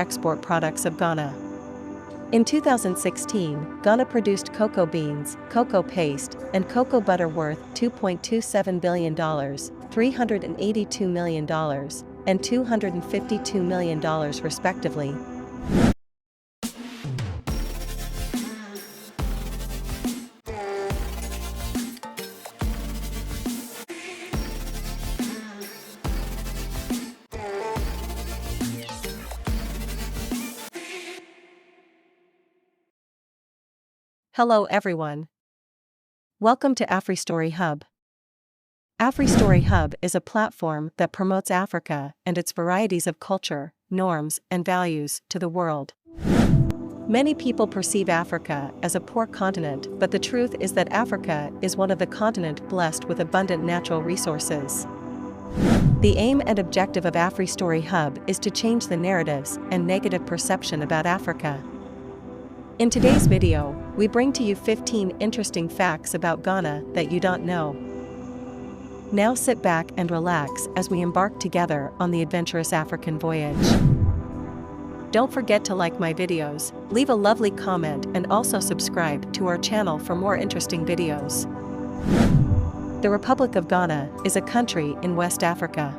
export products of Ghana. In 2016, Ghana produced cocoa beans, cocoa paste, and cocoa butter worth $2.27 billion, $382 million, and $252 million respectively. Hello everyone. Welcome to AFRISTORY HUB. AFRISTORY HUB is a platform that promotes Africa and its varieties of culture, norms, and values to the world. Many people perceive Africa as a poor continent, but the truth is that Africa is one of the continents blessed with abundant natural resources. The aim and objective of AFRISTORY HUB is to change the narratives and negative perception about Africa. In today's video, we bring to you 15 interesting facts about Ghana that you don't know. Now sit back and relax as we embark together on the adventurous African voyage. Don't forget to like my videos, leave a lovely comment, and also subscribe to our channel for more interesting videos. The Republic of Ghana is a country in West Africa.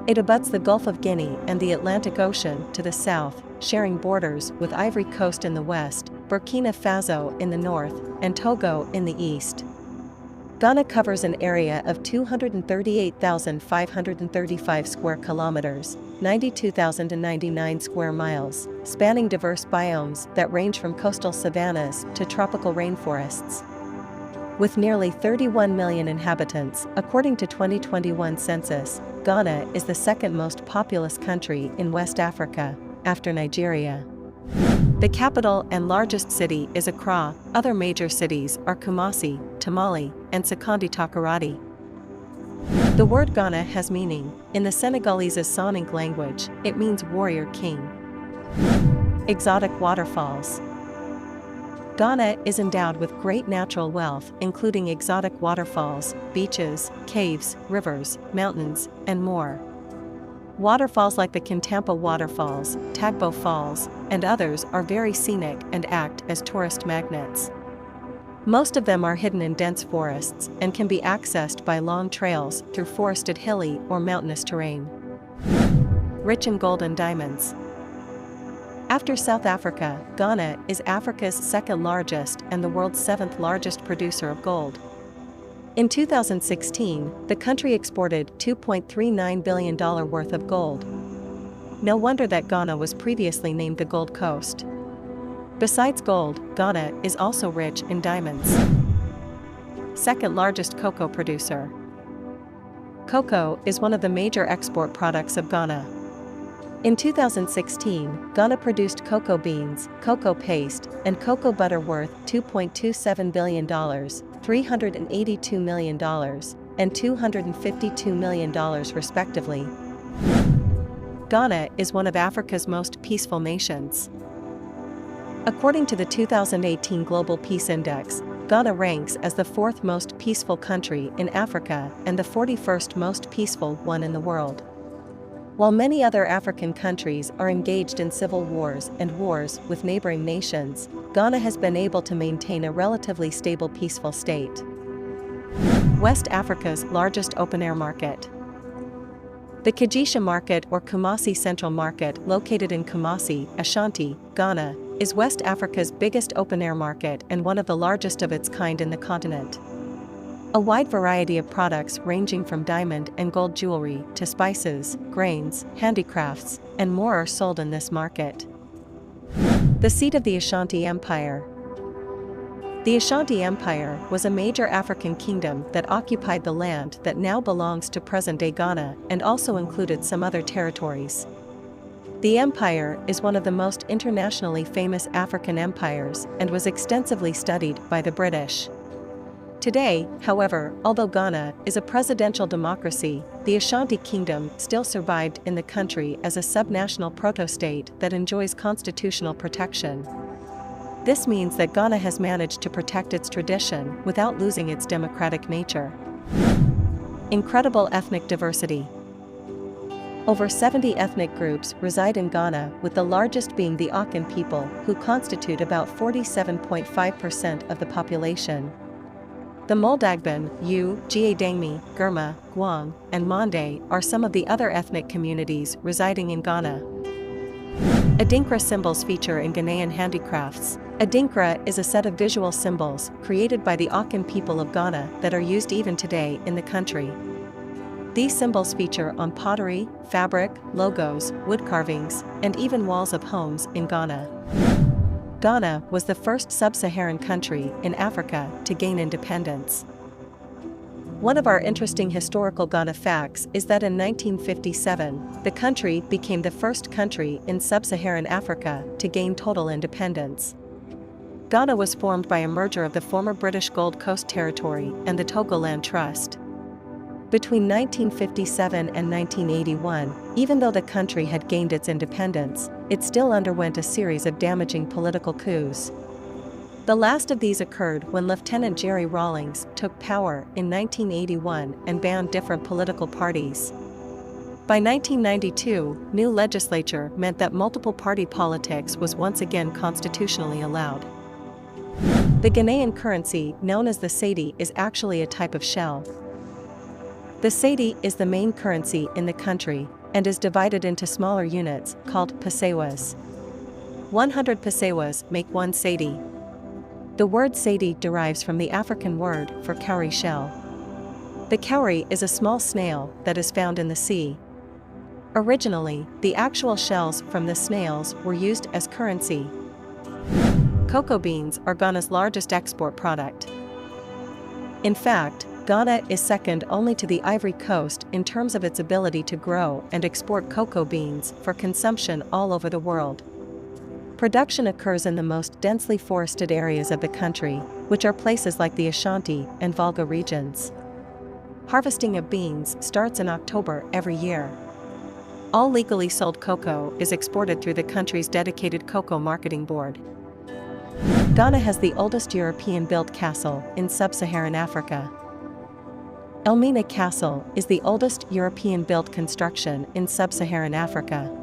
It abuts the Gulf of Guinea and the Atlantic Ocean to the south, sharing borders with Ivory Coast in the west, Burkina Faso in the north, and Togo in the east. Ghana covers an area of 238,535 square kilometers, 92,099 square miles, spanning diverse biomes that range from coastal savannas to tropical rainforests. With nearly 31 million inhabitants, according to 2021 census, Ghana is the second most populous country in West Africa, after Nigeria. The capital and largest city is Accra. Other major cities are Kumasi, Tamale, and Sekondi Takoradi. The word Ghana has meaning. In the Senegalese Assaninc language, it means warrior king. Exotic waterfalls. Ghana is endowed with great natural wealth, including exotic waterfalls, beaches, caves, rivers, mountains, and more. Waterfalls like the Kintampo Waterfalls, Tagbo Falls, and others are very scenic and act as tourist magnets. Most of them are hidden in dense forests and can be accessed by long trails through forested hilly or mountainous terrain. Rich in gold and diamonds. After South Africa, Ghana is Africa's second largest and the world's seventh largest producer of gold. In 2016, the country exported $2.39 billion worth of gold. No wonder that Ghana was previously named the Gold Coast. Besides gold, Ghana is also rich in diamonds. Second largest cocoa producer. Cocoa is one of the major export products of Ghana. In 2016, Ghana produced cocoa beans, cocoa paste, and cocoa butter worth $2.27 billion, $382 million, and $252 million respectively. Ghana is one of Africa's most peaceful nations. According to the 2018 Global Peace Index, Ghana ranks as the fourth most peaceful country in Africa and the 41st most peaceful one in the world. While many other African countries are engaged in civil wars and wars with neighboring nations, Ghana has been able to maintain a relatively stable peaceful state. West Africa's largest open-air market. The Kajisha Market or Kumasi Central Market, located in Kumasi, Ashanti, Ghana, is West Africa's biggest open-air market and one of the largest of its kind in the continent. A wide variety of products ranging from diamond and gold jewelry to spices, grains, handicrafts, and more are sold in this market. The seat of the Ashanti Empire. The Ashanti Empire was a major African kingdom that occupied the land that now belongs to present-day Ghana and also included some other territories. The empire is one of the most internationally famous African empires and was extensively studied by the British. Today, however, although Ghana is a presidential democracy, the Ashanti Kingdom still survived in the country as a subnational proto-state that enjoys constitutional protection. This means that Ghana has managed to protect its tradition without losing its democratic nature. Incredible ethnic diversity. Over 70 ethnic groups reside in Ghana, with the largest being the Akan people, who constitute about 47.5% of the population. The Moldagban, GHANAIAN, Gurma, Gwang, and Mande are some of the other ethnic communities residing in Ghana. ADINKRA symbols feature in Ghanaian handicrafts. ADINKRA is a set of visual symbols created by the Akan people of Ghana that are used even today in the country. These symbols feature on pottery, fabric, logos, wood carvings, and even walls of homes in Ghana. Ghana was the first sub-Saharan country in Africa to gain independence. One of our interesting historical Ghana facts is that in 1957, the country became the first country in sub-Saharan Africa to gain total independence. Ghana was formed by a merger of the former British Gold Coast Territory and the Togoland Trust. Between 1957 and 1981, even though the country had gained its independence, it still underwent a series of damaging political coups. The last of these occurred when Lieutenant Jerry Rawlings took power in 1981 and banned different political parties. By 1992, new legislature meant that multiple party politics was once again constitutionally allowed. The Ghanaian currency, known as the cedi, is actually a type of shell. The cedi is the main currency in the country and is divided into smaller units called pesewas. 100 pesewas make one cedi. The word cedi derives from the African word for cowrie shell. The cowrie is a small snail that is found in the sea. Originally, the actual shells from the snails were used as currency. Cocoa beans are Ghana's largest export product. In fact, Ghana is second only to the Ivory Coast in terms of its ability to grow and export cocoa beans for consumption all over the world. Production occurs in the most densely forested areas of the country, which are places like the Ashanti and Volga regions. Harvesting of beans starts in October every year. All legally sold cocoa is exported through the country's dedicated cocoa marketing board. Ghana has the oldest European-built castle in sub-Saharan Africa. Elmina Castle is the oldest European-built construction in sub-Saharan Africa.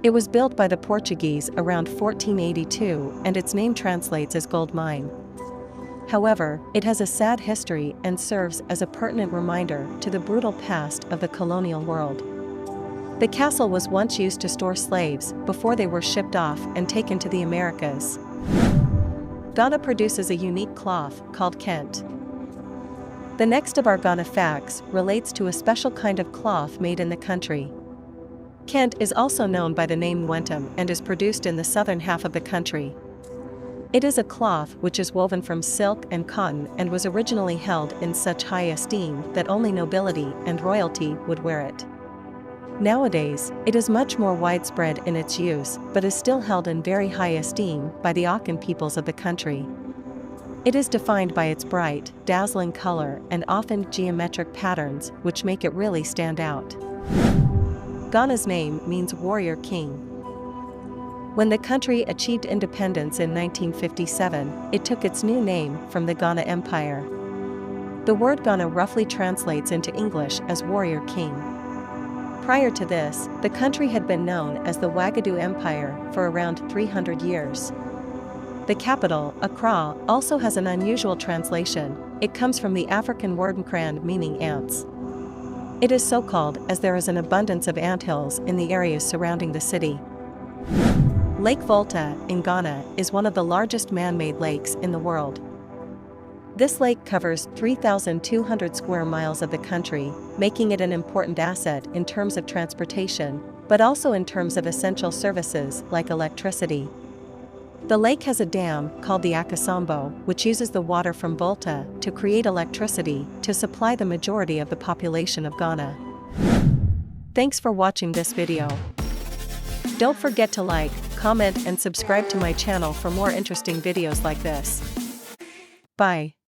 It was built by the Portuguese around 1482 and its name translates as gold mine. However, it has a sad history and serves as a pertinent reminder to the brutal past of the colonial world. The castle was once used to store slaves before they were shipped off and taken to the Americas. Ghana produces a unique cloth called kente. The next of our Ghana facts relates to a special kind of cloth made in the country. Kente is also known by the name Wentum and is produced in the southern half of the country. It is a cloth which is woven from silk and cotton and was originally held in such high esteem that only nobility and royalty would wear it. Nowadays, it is much more widespread in its use, but is still held in very high esteem by the Akan peoples of the country. It is defined by its bright, dazzling color and often geometric patterns which make it really stand out. Ghana's name means warrior king. When the country achieved independence in 1957, it took its new name from the Ghana Empire. The word Ghana roughly translates into English as warrior king. Prior to this, the country had been known as the Ouagadougou Empire for around 300 years. The capital, Accra, also has an unusual translation. It comes from the African word nkran meaning ants. It is so called as there is an abundance of anthills in the areas surrounding the city. Lake Volta, in Ghana, is one of the largest man-made lakes in the world. This lake covers 3,200 square miles of the country, making it an important asset in terms of transportation, but also in terms of essential services like electricity. The lake has a dam called the Akosombo, which uses the water from Volta to create electricity to supply the majority of the population of Ghana. Thanks for watching this video. Don't forget to like, comment and subscribe to my channel for more interesting videos like this. Bye.